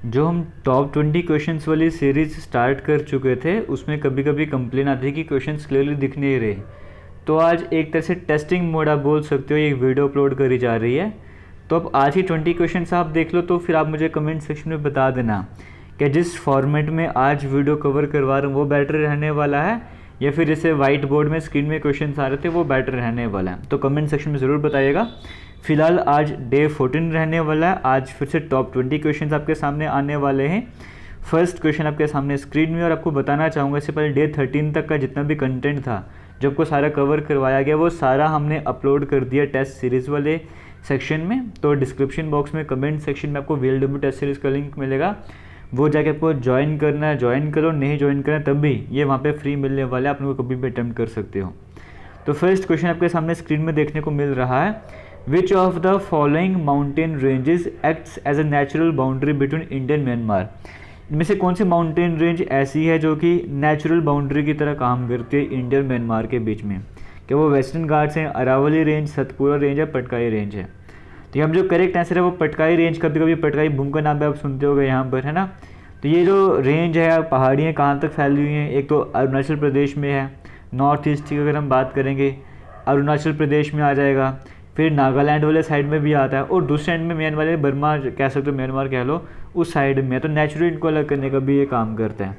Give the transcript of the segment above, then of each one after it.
जो हम top 20 questions वाली सीरीज स्टार्ट कर चुके थे उसमें कभी कभी कंप्लेन आती है कि क्वेश्चंस क्लियरली दिख नहीं रहे। तो आज एक तरह से टेस्टिंग मोड आप बोल सकते हो, ये वीडियो अपलोड करी जा रही है। तो अब आज ही 20 क्वेश्चंस आप देख लो, तो फिर आप मुझे कमेंट सेक्शन में बता देना कि जिस फॉर्मेट में आज वीडियो कवर करवा रहा हूँ वो बेटर रहने वाला है या फिर जैसे वाइट बोर्ड में स्क्रीन में क्वेश्चंस आ रहे थे वो बेटर रहने वाला है। तो कमेंट सेक्शन में ज़रूर बताइएगा। फिलहाल आज डे 14 रहने वाला है। आज फिर से टॉप 20 क्वेश्चंस आपके सामने आने वाले हैं। फर्स्ट क्वेश्चन आपके सामने स्क्रीन में, और आपको बताना चाहूँगा इससे पहले डे 13 तक का जितना भी कंटेंट था जो आपको सारा कवर करवाया गया वो सारा हमने अपलोड कर दिया टेस्ट सीरीज़ वाले सेक्शन में। तो डिस्क्रिप्शन बॉक्स में कमेंट सेक्शन में आपको VLW टेस्ट सीरीज़ का लिंक मिलेगा, वो जाके आपको ज्वाइन करना है, ज्वाइन करो, नहीं ज्वाइन करना तब भी ये वहाँ पे फ्री मिलने वाला है, आप लोग कभी भी अटैम्प्ट कर सकते हो। तो फर्स्ट क्वेश्चन आपके सामने स्क्रीन में देखने को मिल रहा है, which of the following mountain ranges acts as a natural boundary between India and Myanmar. इनमें से कौन सी माउंटेन रेंज ऐसी है जो कि नेचुरल बाउंड्री की तरह काम करती है इंडिया और म्यांमार के बीच में? क्या वो वेस्टर्न घाट्स हैं, अरावली रेंज, सतपुरा रेंज या पटकाई रेंज है? तो यहाँ जो करेक्ट आंसर है वो पटकाई रेंज। कभी कभी पटकाई भूम का नाम भी आप सुनते होंगे यहाँ पर, है ना। तो ये जो रेंज है पहाड़ियाँ कहाँ तक फैली हुई हैं, एक तो अरुणाचल प्रदेश में है, नॉर्थ ईस्ट की अगर हम बात करेंगे अरुणाचल प्रदेश में आ जाएगा, फिर नागालैंड वाले साइड में भी आता है, और दूसरे एंड में मेन वाले बर्मा कह सकते हो, म्यांमार कह लो, उस साइड में है। तो नेचुरली इनको अलग करने का भी ये काम करते हैं।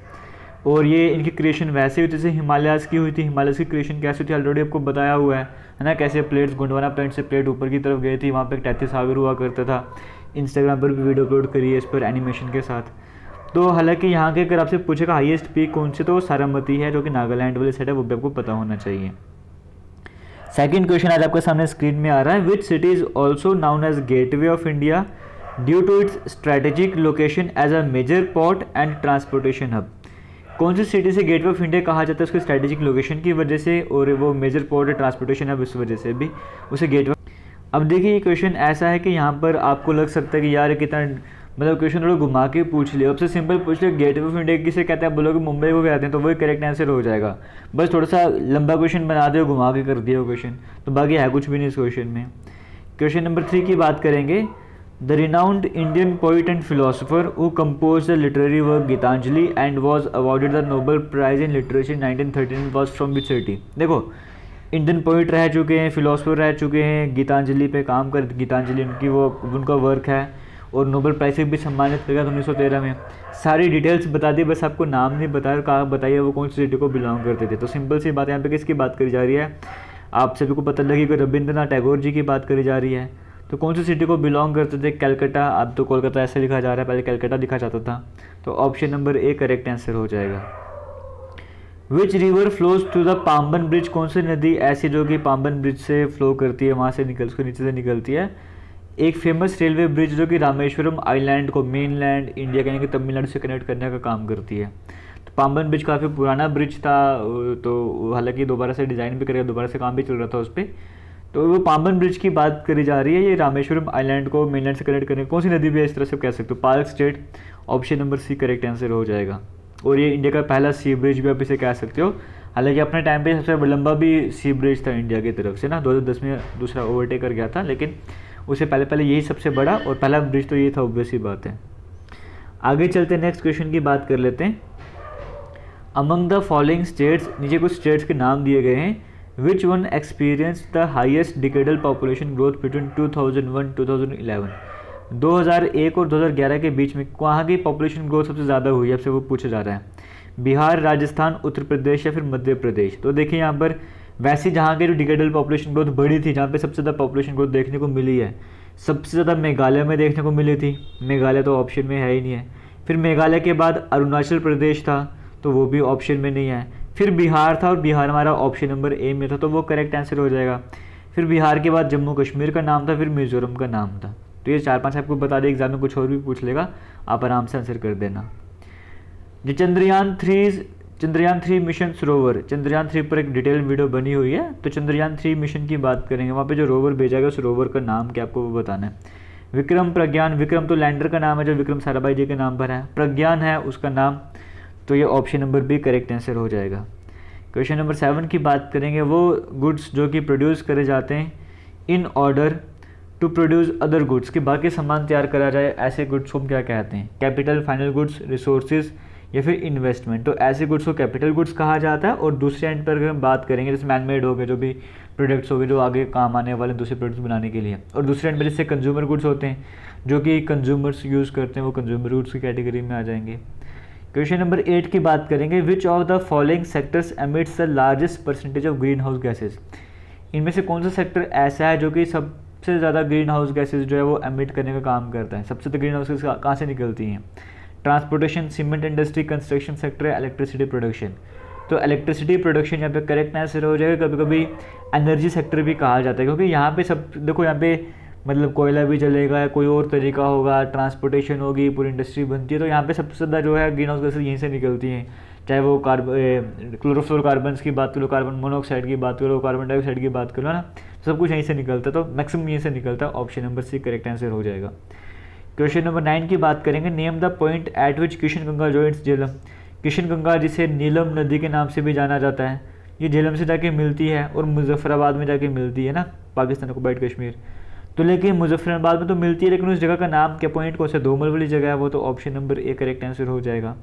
और ये इनकी क्रिएशन वैसे हुई जैसे हिमालयाज़ की हुई थी। हिमालयाज़ की क्रिएशन कैसे थी ऑलरेडी आपको बताया हुआ है ना, कैसे प्लेट्स गोंडवाना प्लेट से प्लेट ऊपर की तरफ गई थी, वहाँ पे एक तैतीस सागर हुआ करता था। इंस्टाग्राम पर भी वीडियो अपलोड करी है इस पर एनिमेशन के साथ। तो हालांकि यहाँ के अगर आपसे पूछेगा हाईएस्ट पीक कौन से, तो वो सारामती है जो कि नागालैंड वाले साइड है, वो भी आपको पता होना चाहिए। सेकंड क्वेश्चन आज आपके सामने स्क्रीन में आ रहा है, which city is also known as gateway of India due to its strategic location as a major port and transportation hub. कौन सी सिटी से गेटवे ऑफ इंडिया कहा जाता है उसके स्ट्रेटेजिक लोकेशन की वजह से, और वो मेजर पोर्ट और ट्रांसपोर्टेशन हब इस वजह से भी उसे गेटवे। अब देखिए ये क्वेश्चन ऐसा है कि यहाँ पर आपको लग सकता है कि यार कितना मतलब क्वेश्चन थोड़ा घुमा के पूछ लिया। सबसे सिंपल पूछ लिया गेटवे ऑफ इंडिया किसे कहते हैं, बोलोगे मुंबई को कहते हैं, तो वही करेक्ट आंसर हो जाएगा। बस थोड़ा सा लंबा क्वेश्चन बना दो, घुमा के कर दिया क्वेश्चन, तो बाकी है कुछ भी नहीं इस क्वेश्चन में। क्वेश्चन नंबर 3 की बात करेंगे, the renowned Indian poet and philosopher who compose the literary work Gitanjali and was awarded the Nobel prize in literature 1913 was from which city. देखो इंडियन पोइट रह चुके हैं, फिलोसोफर रह चुके हैं, गीतांजलि पे काम कर, गीतांजलि उनका वर्क है, और नोबेल प्राइज से भी सम्मानित किया 1913 में। सारी डिटेल्स बता दी, बस आपको नाम नहीं बताया, कहा बताइए वो कौन सी सिटी को बिलोंग करते थे। तो सिंपल सी बात यहाँ पे किसकी बात करी जा रही है, आप सभी को पता लगी कि रविंद्रनाथ टैगोर जी की बात करी जा रही है। तो कौन सी सिटी को बिलोंग करते थे, कलकत्ता। अब तो कोलकाता ऐसे लिखा जा रहा है, पहले कलकत्ता लिखा जाता था। तो option number A correct answer हो जाएगा। Which river flows through the Pamban bridge, कौन सी नदी ऐसी जो कि पाम्बन ब्रिज से फ्लो करती है, वहाँ से उसको नीचे से निकलती है। एक फेमस रेलवे ब्रिज जो कि रामेश्वरम आइलैंड को मेनलैंड इंडिया यानी कि तमिलनाडु से कनेक्ट करने का काम करती है। तो पाम्बन ब्रिज काफ़ी पुराना ब्रिज था, तो हालांकि दोबारा से डिज़ाइन भी करेगा, दोबारा से काम भी चल रहा था उस पर। तो वो पाम्बन ब्रिज की बात करी जा रही है, ये रामेश्वरम आइलैंड को मेनलैंड से कनेक्ट करने कौन सी नदी भी है इस तरह से कह सकते हो, park state. Option number C correct answer हो जाएगा। और ये इंडिया का पहला सी ब्रिज भी आप इसे कह सकते हो। हालांकि अपने टाइम पे सबसे लंबा भी सी ब्रिज था इंडिया की तरफ से ना, 2010 में दूसरा ओवरटेक कर गया था, लेकिन उससे पहले यही सबसे बड़ा और पहला ब्रिज तो ये था, ऑब्वियस ही बात है। आगे चलते नेक्स्ट क्वेश्चन की बात कर लेते हैं। अमंग द फॉलोइंग स्टेट्स, नीचे कुछ स्टेट्स के नाम दिए गए हैं, which one experience the highest decadal population growth between 2001-2011। 2001 और 2011 के बीच में कहाँ की पॉपुलेशन ग्रोथ सबसे ज़्यादा हुई है, आपसे वो पूछा जा रहा है। बिहार, राजस्थान, उत्तर प्रदेश या फिर मध्य प्रदेश। तो देखिए यहाँ पर वैसे जहाँ की जो डिकेडल पॉपुलेशन ग्रोथ बढ़ी थी, जहाँ पे सबसे ज़्यादा पॉपुलेशन ग्रोथ देखने को मिली है, सबसे ज़्यादा मेघालय में देखने को मिली थी। मेघालय तो ऑप्शन में है ही नहीं है। फिर मेघालय के बाद अरुणाचल प्रदेश था, तो वो भी ऑप्शन में नहीं है। फिर बिहार था, और बिहार हमारा ऑप्शन नंबर ए में था, तो वो करेक्ट आंसर हो जाएगा। फिर बिहार के बाद जम्मू कश्मीर का नाम था, फिर मिजोरम का नाम था। तो ये 4-5 आपको बता दें, एग्जाम में कुछ और भी पूछ लेगा, आप आराम से आंसर कर देना। जो चंद्रयान 3 मिशन रोवर, चंद्रयान 3 पर एक डिटेल वीडियो बनी हुई है। तो चंद्रयान 3 मिशन की बात करेंगे, वहाँ पे जो रोवर भेजा गया उस रोवर का नाम क्या आपको वो बताना है। विक्रम, प्रज्ञान। विक्रम तो लैंडर का नाम है जो विक्रम साराभाई जी के नाम पर है, प्रज्ञान है उसका नाम, तो ये option number B correct answer हो जाएगा। क्वेश्चन नंबर 7 की बात करेंगे, वो गुड्स जो कि प्रोड्यूस करे जाते हैं in order to produce other goods, कि बाकी सामान तैयार करा जाए, ऐसे गुड्स को हम क्या कहते हैं? कैपिटल, फाइनल गुड्स, रिसोर्सेज या फिर इन्वेस्टमेंट। तो ऐसे गुड्स को कैपिटल गुड्स कहा जाता है। और दूसरे एंड पर अगर हम बात करेंगे जैसे मैन मेड हो गए, जो भी प्रोडक्ट्स हो गए जो आगे काम आने वाले दूसरे प्रोडक्ट्स बनाने के लिए, और दूसरे एंड पर जैसे कंज्यूमर गुड्स होते हैं जो कि कंज्यूमर्स यूज़ करते हैं, वो कंज्यूमर गुड्स की कैटेगरी में आ जाएंगे। क्वेश्चन नंबर 8 की बात करेंगे, which of the following sectors emits the largest percentage of greenhouse gases. इनमें से कौन सा सेक्टर ऐसा है जो कि सबसे ज़्यादा ग्रीन हाउस गैसेज जो है वो एमिट करने का काम करता है? सबसे तो ग्रीन हाउस गैसेज कहाँ से निकलती हैं? Transportation, cement industry, construction sector, electricity production. तो इलेक्ट्रिसिटी प्रोडक्शन यहाँ पे करेक्ट आंसर हो जाएगा। कभी कभी एनर्जी सेक्टर भी कहा जाता है, क्योंकि यहाँ पे सब देखो, यहाँ पे मतलब कोयला भी चलेगा, कोई और तरीका होगा, ट्रांसपोर्टेशन होगी, पूरी इंडस्ट्री बनती है, तो यहाँ पे सबसे ज़्यादा जो है ग्रीन हाउस गैसेज यहीं से निकलती हैं। चाहे वो क्लोरोफ्लोरोकार्बन की बात करो, कार्बन मोनोऑक्साइड की बात करो, कार्बन डाइऑक्साइड की बात करो ना, सब कुछ यहीं से निकलता है। तो मैक्सिमम यहीं से निकलता है। Option number C correct answer हो जाएगा। क्वेश्चन नंबर 9 की बात करेंगे, name the point at which Kishan Ganga joins Jhelum. Kishan Ganga जिसे नीलम नदी के नाम से भी जाना जाता है, ये झेलम से जाके मिलती है और मुजफ्फराबाद में जाके मिलती है ना, पाकिस्तान को बैठ कश्मीर। तो लेकिन मुजफ्फराबाद में तो मिलती है, लेकिन उस जगह का नाम क्या पॉइंट कौन सा दोमल वाली जगह है, वो तो option number A correct answer हो जाएगा।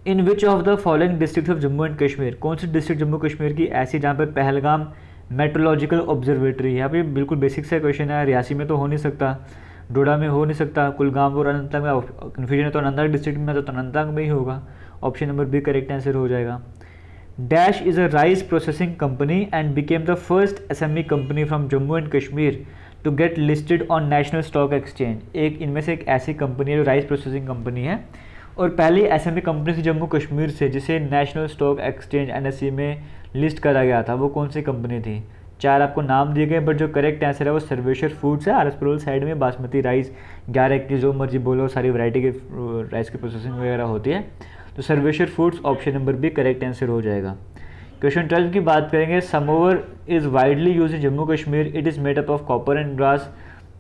In which of the following district of Jammu and Kashmir, कौन सी डिस्ट्रिक्ट जम्मू कश्मीर की ऐसी जहाँ पर पहलगाम मेट्रोलॉजिकल ऑब्जर्वेटरी है? अभी बिल्कुल बेसिक सा क्वेश्चन है, रियासी में तो हो नहीं सकता, डोडा में हो नहीं सकता, कुलगाम और अनंतनाग में कन्फ्यूजन है, तो अनंतनाग डिस्ट्रिक्ट में तो अनंतनाग में ही होगा। Option number B correct answer हो जाएगा। Dash is a rice processing company and became the first SME company from Jammu and Kashmir to get listed on national stock exchange. एक इनमें से एक ऐसी कंपनी है जो राइस प्रोसेसिंग कंपनी है और पहली एसएमई कंपनी थी जम्मू कश्मीर से जिसे नेशनल स्टॉक एक्सचेंज एनएसई में लिस्ट करा गया था। वो कौन सी कंपनी थी? 4 आपको नाम दिए गए, बट जो करेक्ट आंसर है वो सर्वेश्वर फूड्स है। आरएसपुर साइड में बासमती राइस 11 जो मर्जी बोलो, सारी वैरायटी के राइस की प्रोसेसिंग वगैरह होती है। तो Sarveshwar foods option number B correct answer हो जाएगा। क्वेश्चन 12 की बात करेंगे, samovar is widely use in Jammu Kashmir, it is made up of copper and brass.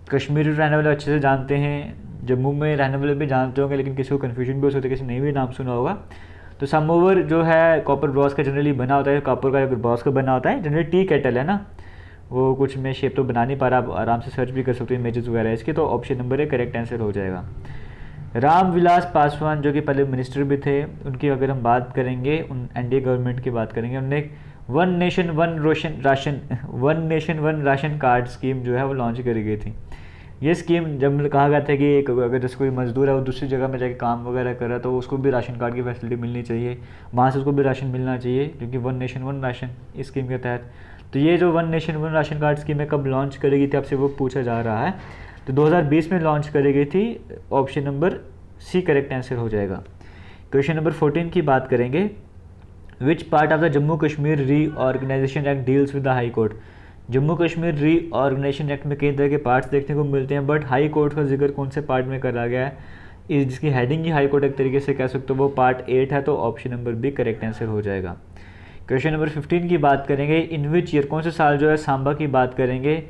Kashmir रहने वाले अच्छे से जानते हैं, जम्मू में रहने वाले भी जानते होंगे, लेकिन किसी को कन्फ्यूजन भी हो सकता है, किसी ने भी नाम सुना होगा। तो समोवर जो है कॉपर ब्रॉस का जनरली बना होता है, कॉपर का ब्रॉस का बना होता है। जनरली टी केटल है ना, वो कुछ मैं शेप तो बना नहीं पा रहा, आप आराम से सर्च भी कर सकते हो इमेजेस वगैरह इसके। तो option number A correct answer हो जाएगा। रामविलास पासवान जो कि पहले मिनिस्टर भी थे, उनकी अगर हम बात करेंगे, उन एनडीए गवर्नमेंट की बात करेंगे, उन्होंने one nation one ration card scheme जो है वो लॉन्च करी गई थी। ये स्कीम जब कहा गया था कि एक अगर जैसे कोई मजदूर है वो दूसरी जगह में जाके काम वगैरह कर रहा है तो उसको भी राशन कार्ड की फैसिलिटी मिलनी चाहिए, वहाँ से उसको भी राशन मिलना चाहिए, क्योंकि वन नेशन वन राशन इस स्कीम के तहत। तो ये जो one nation one ration card scheme है कब लॉन्च करी गई थी आपसे वो पूछा जा रहा है। तो 2020 में लॉन्च करी गई थी। Option number C correct answer हो जाएगा। क्वेश्चन नंबर 14 की बात करेंगे, which part of the Jammu Kashmir reorganisation act deals with the high court. Jammu Kashmir reorganisation act में कई तरह के पार्ट्स देखने को मिलते हैं, बट हाई कोर्ट का जिक्र कौन से पार्ट में करा गया है, इस जिसकी हेडिंग ही हाई कोर्ट एक तरीके से कह सकते हो, वो पार्ट 8 है। तो option number B correct answer हो जाएगा। क्वेश्चन नंबर 15 की बात करेंगे, इन विच ईयर, कौन से साल जो है सांबा की बात करेंगे,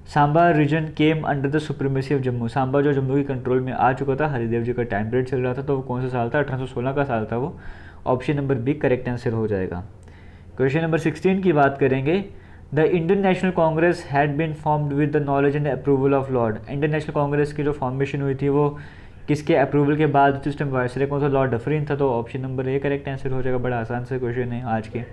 Samba region came under the supremacy of Jammu. Samba जो जम्मू की कंट्रोल में आ चुका था, हरिदेव जी का टाइम पीरियड चल रहा था, तो वो कौन सा साल था? 1816 का साल था वो। Option number B correct answer हो जाएगा। क्वेश्चन नंबर 16 की बात करेंगे, the Indian National Congress had been formed with the knowledge and approval of lord. Indian National Congress की जो फॉर्मेशन हुई थी वो किसके अप्रूवल के बाद? जिस टाइम वायसराय कौन सा? लॉर्ड डफरिन था। तो option number A correct answer हो जाएगा। बड़ा आसान से क्वेश्चन है आज के।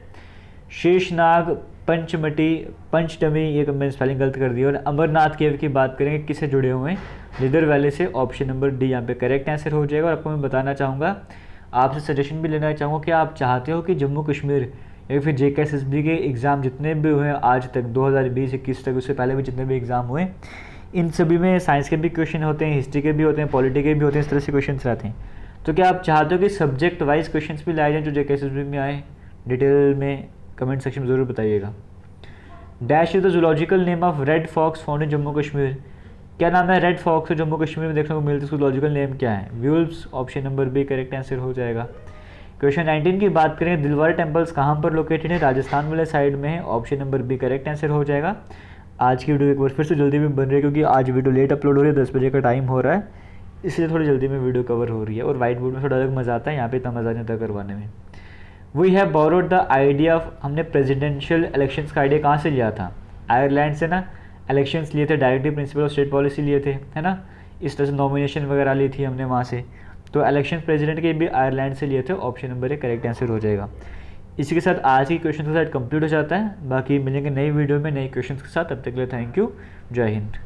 शेषनाग पंचटमी, ये मैंने स्पेलिंग गलत कर दी। और अमरनाथ केव की बात करेंगे, किससे जुड़े हुए हैं? लिदर वैली से। ऑप्शन नंबर डी यहाँ पे करेक्ट आंसर हो जाएगा। और आपको मैं बताना चाहूँगा, आपसे सजेशन भी लेना चाहूँगा कि आप चाहते हो कि जम्मू कश्मीर या फिर JKSSB के एग्ज़ाम जितने भी हुए आज तक 2020-21 तक, उससे पहले भी जितने भी एग्ज़ाम हुए, इन सभी में साइंस के भी क्वेश्चन होते हैं, हिस्ट्री के भी होते हैं, पॉलिटी के भी होते हैं, इस तरह से क्वेश्चन रहते हैं। तो क्या आप चाहते हो कि सब्जेक्ट वाइज क्वेश्चन भी लाए जाएँ जो JKSSB में आए? डिटेल में कमेंट सेक्शन में ज़रूर बताइएगा। Dash is the zoological name of red fox found in Jammu Kashmir. क्या नाम है रेड फॉक्स जम्मू कश्मीर में देखने को मिलती है, उसका जूलॉजिकल नेम क्या है? व्यूल्व्स। Option number B correct answer हो जाएगा। क्वेश्चन 19 की बात करें, दिलवारा टेम्पल्स कहाँ पर लोकेटेड है? राजस्थान वाले साइड में है। Option number B correct answer हो जाएगा। आज की वीडियो एक बार फिर से जल्दी में बन रही है, क्योंकि आज वीडियो लेट अपलोड हो रही है, 10 बजे का टाइम हो रहा है, इसलिए थोड़ी जल्दी में वीडियो कवर हो रही है। और वाइट बोर्ड में थोड़ा अलग मज़ा आता है, यहाँ पे इतना मज़ा नहीं आता करवाने में। We have borrowed the idea of, हमने प्रेसिडेंशियल इलेक्शंस का आइडिया कहाँ से लिया था? आयरलैंड से ना। इलेक्शंस लिए थे, directive principle of state policy लिए थे, है ना, इस तरह से नॉमिनेशन वगैरह ली थी हमने वहाँ से। तो इलेक्शन प्रेसिडेंट के भी आयरलैंड से लिए थे। ऑप्शन नंबर 1 करेक्ट आंसर हो जाएगा। इसी के साथ आज की क्वेश्चन के साथ कंप्लीट हो जाता है। बाकी मिलेंगे नई वीडियो में नए क्वेश्चन के साथ। तब तक के लिए थैंक यू। जय हिंद।